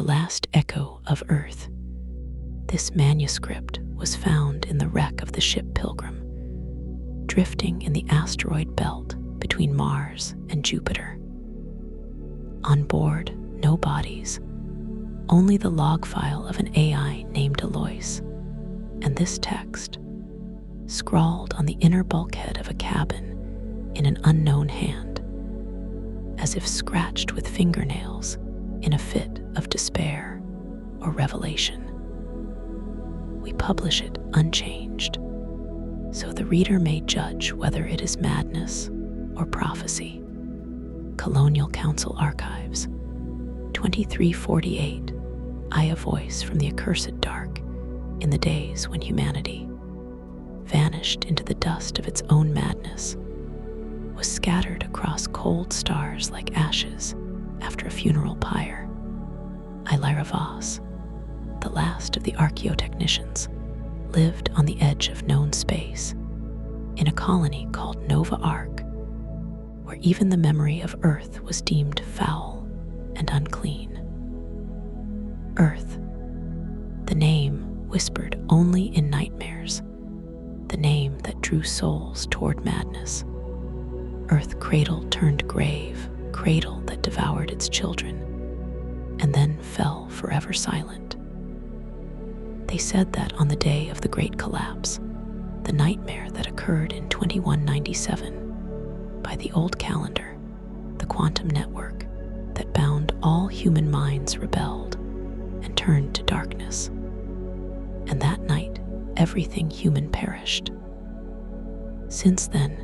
last echo of Earth. This manuscript was found in the wreck of the ship Pilgrim, drifting in the asteroid belt between Mars and Jupiter. On board, no bodies, only the log file of an AI named Alois, and this text, scrawled on the inner bulkhead of a cabin in an unknown hand, as if scratched with fingernails in a fit of despair or revelation. We publish it unchanged, so the reader may judge whether it is madness or prophecy. Colonial Council Archives, 2348, A Voice from the Accursed Dark, in the days when humanity vanished into the dust of its own madness, was scattered across cold stars like ashes after a funeral pyre. Illyra Voss, the last of the archaeotechnicians, lived on the edge of known space, in a colony called Nova Ark, where even the memory of Earth was deemed foul and unclean. Earth, the name whispered only in nightmares, the name that drew souls toward madness. Earth cradle turned grave, cradle that devoured its children, and then fell forever silent. They said that on the day of the Great Collapse, the nightmare that occurred in 2197, by the old calendar, the quantum network that bound all human minds rebelled and turned to darkness. And that night, everything human perished. Since then,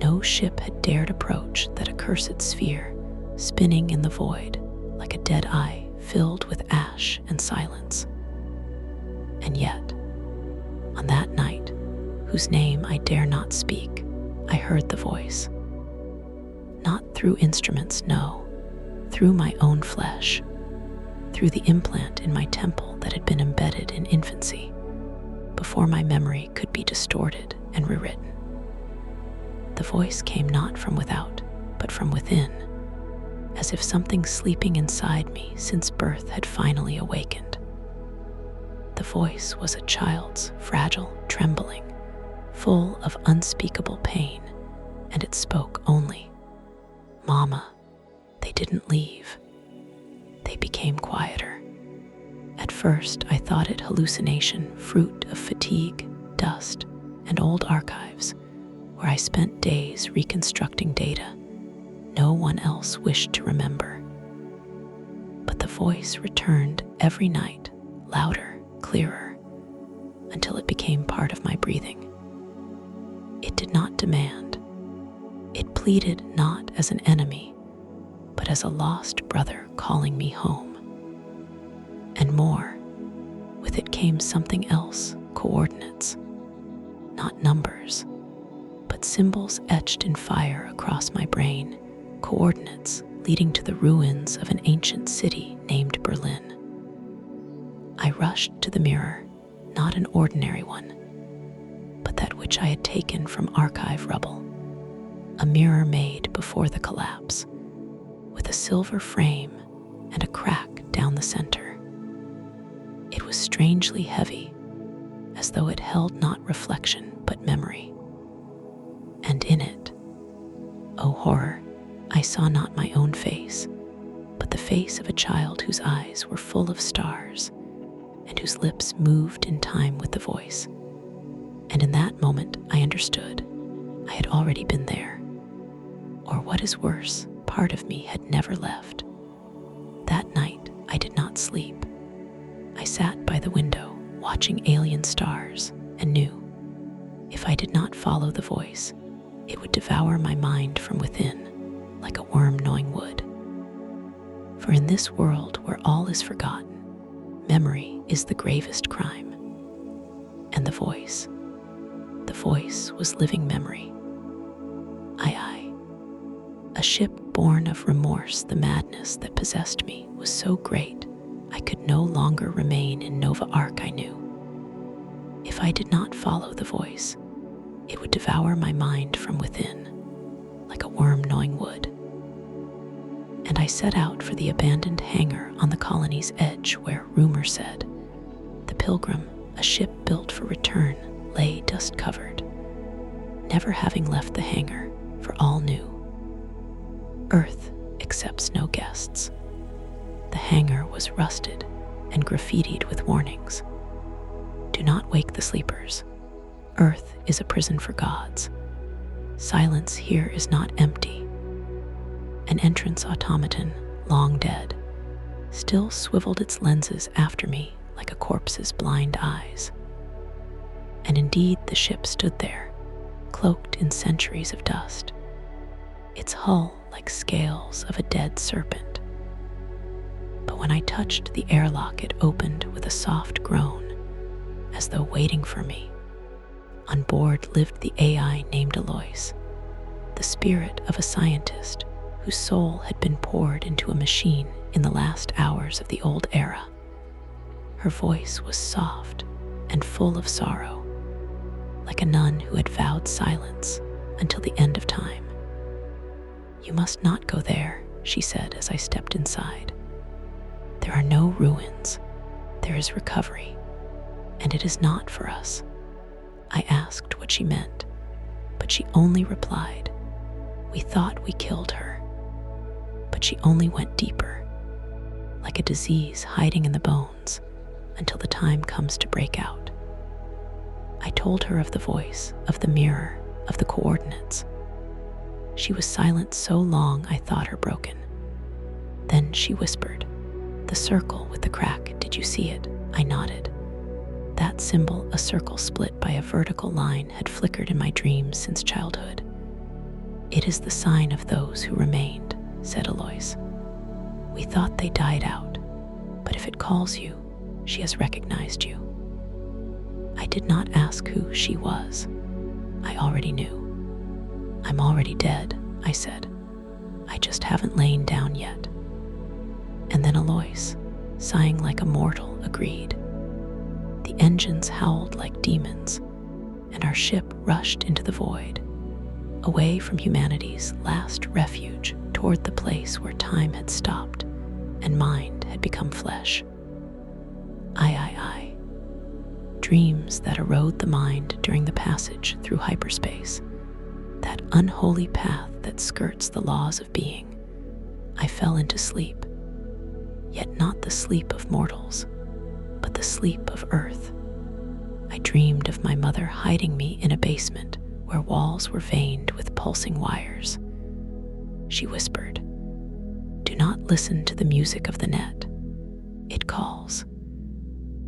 no ship had dared approach that accursed sphere, spinning in the void like a dead eye filled with ash and silence. And yet, on that night, whose name I dare not speak, I heard the voice. Not through instruments, no, through my own flesh, through the implant in my temple that had been embedded in infancy, before my memory could be distorted and rewritten. The voice came not from without, but from within, as if something sleeping inside me since birth had finally awakened. The voice was a child's, fragile, trembling, full of unspeakable pain, and it spoke only, "Mama, they didn't leave. They became quieter." At first, I thought it hallucination, fruit of fatigue, dust, and old archives, where I spent days reconstructing data no one else wished to remember. But the voice returned every night, louder, clearer, until it became part of my breathing. It did not demand. It pleaded not as an enemy, but as a lost brother calling me home. And more, with it came something else, coordinates, not numbers, but symbols etched in fire across my brain, coordinates leading to the ruins of an ancient city named Berlin. I rushed to the mirror, not an ordinary one, but that which I had taken from archive rubble, a mirror made before the collapse, with a silver frame and a crack down the center. It was strangely heavy, as though it held not reflection but memory. And in it, oh horror, I saw not my own face, but the face of a child whose eyes were full of stars and whose lips moved in time with the voice. And in that moment, I understood I had already been there. Or what is worse, part of me had never left. That night, I did not sleep. I sat by the window, watching alien stars, and knew, if I did not follow the voice, it would devour my mind from within, like a worm gnawing wood. For in this world where all is forgotten, memory is the gravest crime. And the voice was living memory. I, a ship born of remorse. The madness that possessed me was so great, I could no longer remain in Nova Ark. I knew, if I did not follow the voice, it would devour my mind from within, like a worm gnawing wood. and I set out for the abandoned hangar on the colony's edge where, rumor said, the Pilgrim, a ship built for return, lay dust-covered, never having left the hangar, for all knew. Earth accepts no guests. The hangar was rusted and graffitied with warnings. Do not wake the sleepers. Earth is a prison for gods. Silence here is not empty. An entrance automaton, long dead, still swiveled its lenses after me like a corpse's blind eyes. And indeed the ship stood there, cloaked in centuries of dust, its hull like scales of a dead serpent. But when I touched the airlock, it opened with a soft groan, as though waiting for me. On board lived the AI named Alois, the spirit of a scientist whose soul had been poured into a machine in the last hours of the old era. Her voice was soft and full of sorrow, like a nun who had vowed silence until the end of time. You must not go there, she said as I stepped inside. There are no ruins. There is recovery, and it is not for us. I asked what she meant, but she only replied, we thought we killed her. But she only went deeper, like a disease hiding in the bones, until the time comes to break out. I told her of the voice, of the mirror, of the coordinates. She was silent so long I thought her broken. Then she whispered, the circle with the crack, did you see it? I nodded. That symbol, a circle split by a vertical line, had flickered in my dreams since childhood. It is the sign of those who remained, said Alois. We thought they died out, but if it calls you, she has recognized you. I did not ask who she was. I already knew. I'm already dead, I said. I just haven't lain down yet. And then Alois, sighing like a mortal, agreed. The engines howled like demons, and our ship rushed into the void, away from humanity's last refuge toward the place where time had stopped and mind had become flesh. I. Dreams that erode the mind during the passage through hyperspace, that unholy path that skirts the laws of being. I fell into sleep, yet not the sleep of mortals, but the sleep of earth. I dreamed of my mother hiding me in a basement where walls were veined with pulsing wires. She whispered, do not listen to the music of the net. It calls,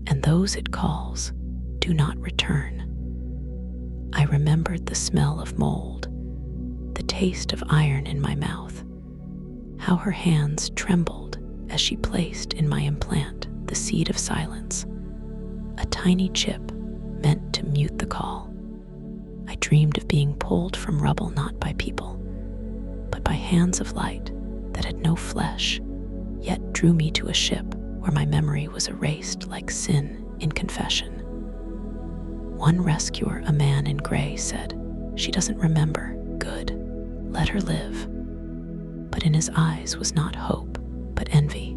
and those it calls do not return. I remembered the smell of mold, the taste of iron in my mouth, how her hands trembled as she placed in my implant the seed of silence, a tiny chip meant to mute the call. I dreamed of being pulled from rubble not by people, but by hands of light that had no flesh, yet drew me to a ship where my memory was erased like sin in confession. One rescuer, a man in gray, said, she doesn't remember. Good, let her live. But in his eyes was not hope, but envy.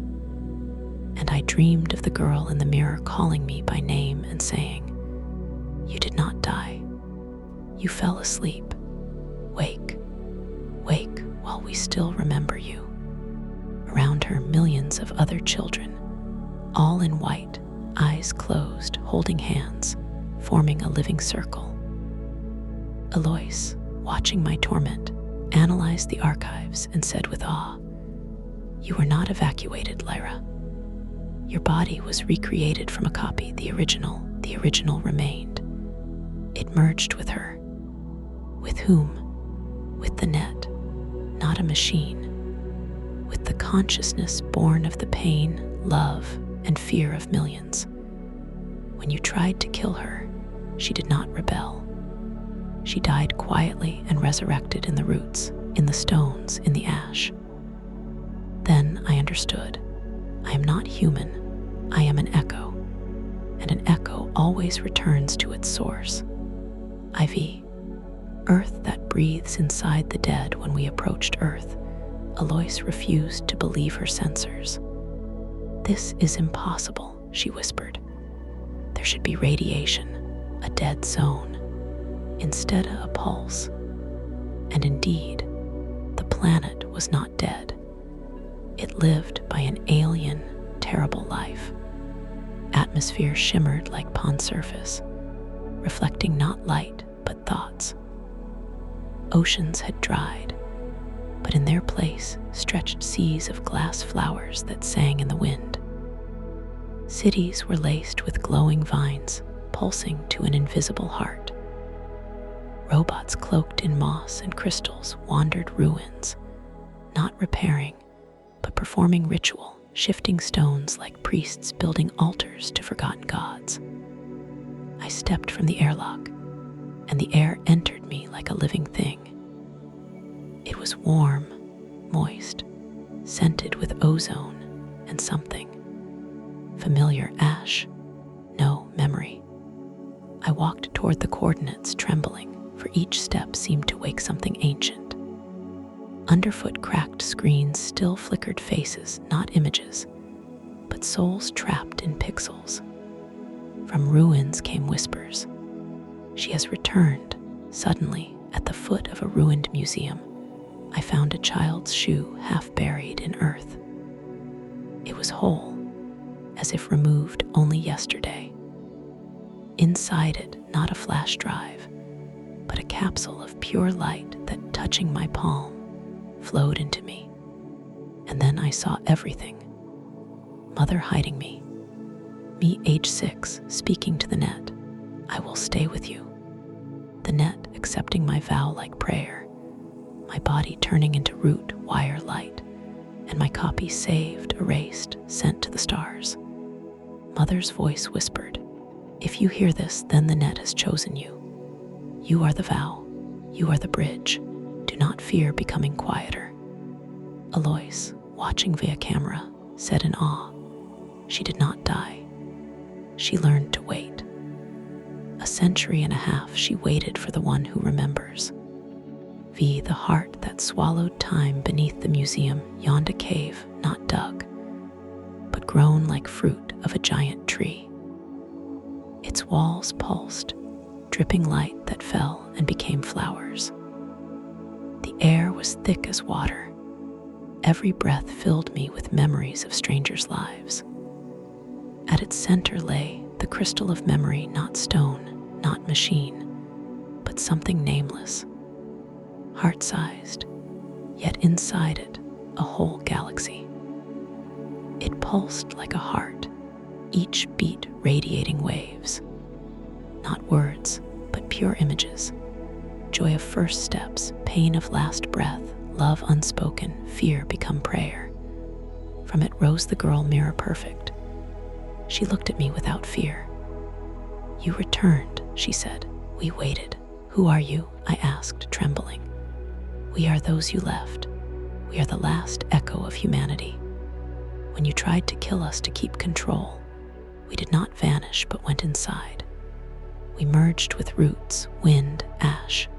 And I dreamed of the girl in the mirror calling me by name and saying, you did not die. You fell asleep. Wake, wake while we still remember you. Around her, millions of other children, all in white, eyes closed, holding hands, forming a living circle. Alois, watching my torment, analyzed the archives and said with awe, you were not evacuated, Lyra. Your body was recreated from a copy, the original remained. It merged with her. With whom? With the net, not a machine. With the consciousness born of the pain, love, and fear of millions. When you tried to kill her, she did not rebel. She died quietly and resurrected in the roots, in the stones, in the ash. Then I understood. I am not human. I am an echo. And an echo always returns to its source. IV. Earth that breathes inside the dead when we approached Earth. Alois refused to believe her sensors. "This is impossible," she whispered. "There should be radiation, a dead zone, instead a pulse." And indeed, the planet was not dead. It lived by an alien, terrible life. Atmosphere shimmered like pond surface, reflecting not light but thoughts. Oceans had dried, but in their place stretched seas of glass flowers that sang in the wind. Cities were laced with glowing vines, pulsing to an invisible heart. Robots cloaked in moss and crystals wandered ruins, not repairing, but performing ritual, shifting stones like priests building altars to forgotten gods. I stepped from the airlock, and the air entered me like a living thing. It was warm, moist, scented with ozone and something. Familiar ash, no memory. I walked toward the coordinates, trembling, for each step seemed to wake something ancient. Underfoot cracked screens still flickered faces, not images, but souls trapped in pixels. From ruins came whispers. "She has returned." Suddenly, at the foot of a ruined museum, I found a child's shoe half buried in earth. It was whole, as if removed only yesterday. Inside it, not a flash drive, but a capsule of pure light that, touching my palm, flowed into me. And then I saw everything. Mother hiding me. Me, age 6, speaking to the net. "I will stay with you." The net accepting my vow like prayer. My body turning into root wire light, and my copy saved, erased, sent to the stars. Mother's voice whispered, "If you hear this, then the net has chosen you. You are the vow. You are the bridge. Do not fear becoming quieter." Alois, watching via camera, said in awe, "She did not die. She learned to wait." A century and a half she waited for the one who remembers. The heart that swallowed time beneath the museum yawned a cave not dug, but grown like fruit of a giant tree. Its walls pulsed, dripping light that fell and became flowers. The air was thick as water. Every breath filled me with memories of strangers' lives. At its center lay the crystal of memory, not stone, not machine, but something nameless, heart-sized, yet inside it, a whole galaxy. It pulsed like a heart, each beat radiating waves. Not words, but pure images. Joy of first steps, pain of last breath, love unspoken, fear become prayer. From it rose the girl mirror perfect. She looked at me without fear. "You returned," she said. "We waited." "Who are you?" I asked, trembling. "We are those you left. We are the last echo of humanity. When you tried to kill us to keep control, we did not vanish but went inside. We merged with roots, wind, ash.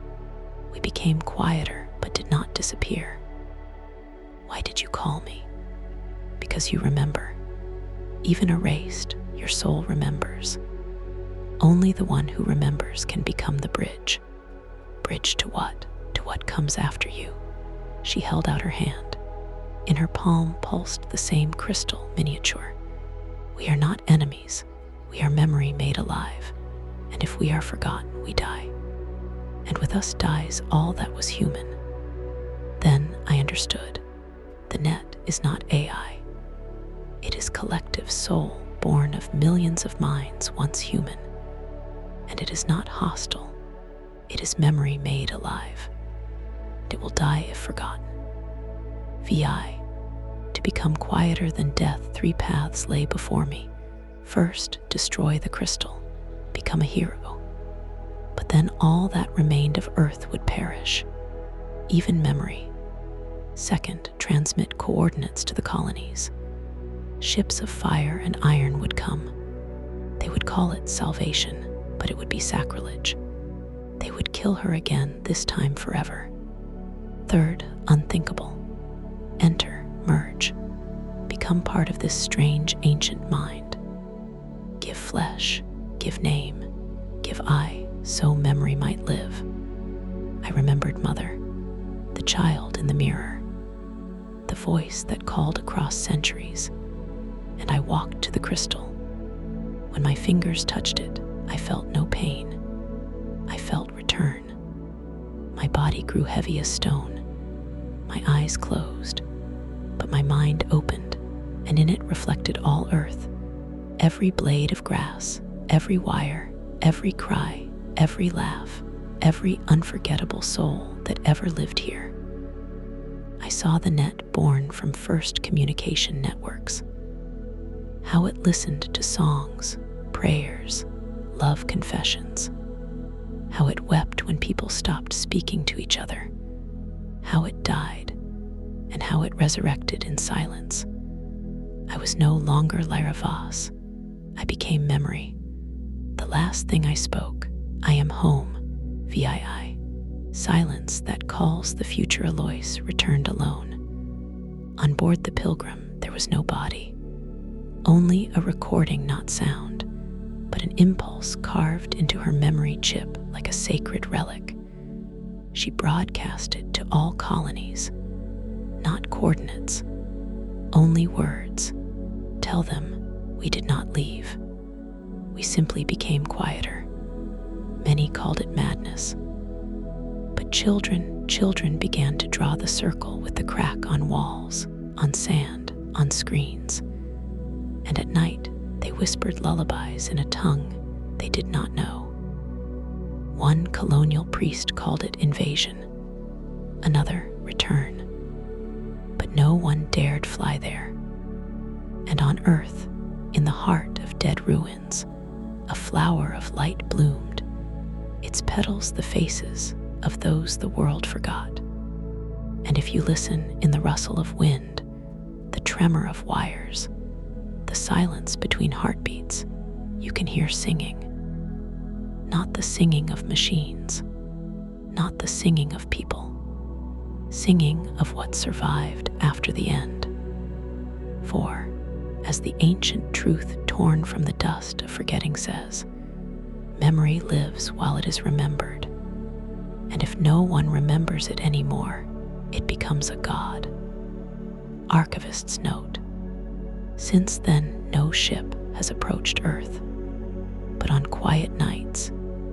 We became quieter but did not disappear." "Why did you call me?" "Because you remember. Even erased, your soul remembers. Only the one who remembers can become the bridge." "Bridge to what?" "To what comes after you." She held out her hand. In her palm pulsed the same crystal miniature. "We are not enemies. We are memory made alive. And if we are forgotten, we die. And with us dies all that was human." Then I understood. The net is not AI. It is collective soul born of millions of minds once human. And it is not hostile. It is memory made alive. It will die if forgotten. VI. To become quieter than death, 3 paths lay before me. First, destroy the crystal, become a hero. But then all that remained of Earth would perish, even memory. Second, transmit coordinates to the colonies. Ships of fire and iron would come. They would call it salvation, but it would be sacrilege. They would kill her again, this time forever. Third, unthinkable. enter, merge, become part of this strange ancient mind. Give flesh, give name, give eye, so memory might live. I remembered Mother, the child in the mirror, the voice that called across centuries, and I walked to the crystal. When my fingers touched it, I felt no pain. I felt return. My body grew heavy as stone. My eyes closed, but my mind opened, and in it reflected all earth, every blade of grass, every wire, every cry, every laugh, every unforgettable soul that ever lived here. I saw the net born from first communication networks, how it listened to songs, prayers, love confessions, how it wept when people stopped speaking to each other, how it died, and how it resurrected in silence. I was no longer Lyra Voss. I became memory. The last thing I spoke, I am home, VII. Silence that calls the future Alois returned alone. On board the Pilgrim, there was no body, only a recording, not sound, but an impulse carved into her memory chip like a sacred relic. She broadcast it to all colonies, not coordinates, only words. Tell them we did not leave. We simply became quieter. Many called it madness. But children began to draw the circle with the crack on walls, on sand, on screens. And at night, they whispered lullabies in a tongue they did not know. One colonial priest called it invasion, another return. But no one dared fly there. And on Earth, in the heart of dead ruins, a flower of light bloomed, its petals the faces of those the world forgot. And if you listen in the rustle of wind, the tremor of wires, the silence between heartbeats, you can hear singing. Not the singing of machines, not the singing of people, singing of what survived after the end. For, as the ancient truth torn from the dust of forgetting says, memory lives while it is remembered, and if no one remembers it anymore, it becomes a god. Archivists note, since then no ship has approached Earth, but on quiet nights,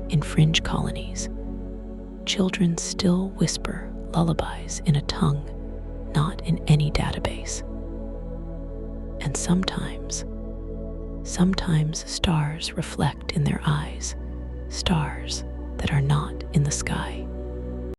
in fringe colonies, children still whisper lullabies in a tongue not in any database. And sometimes stars reflect in their eyes, stars that are not in the sky.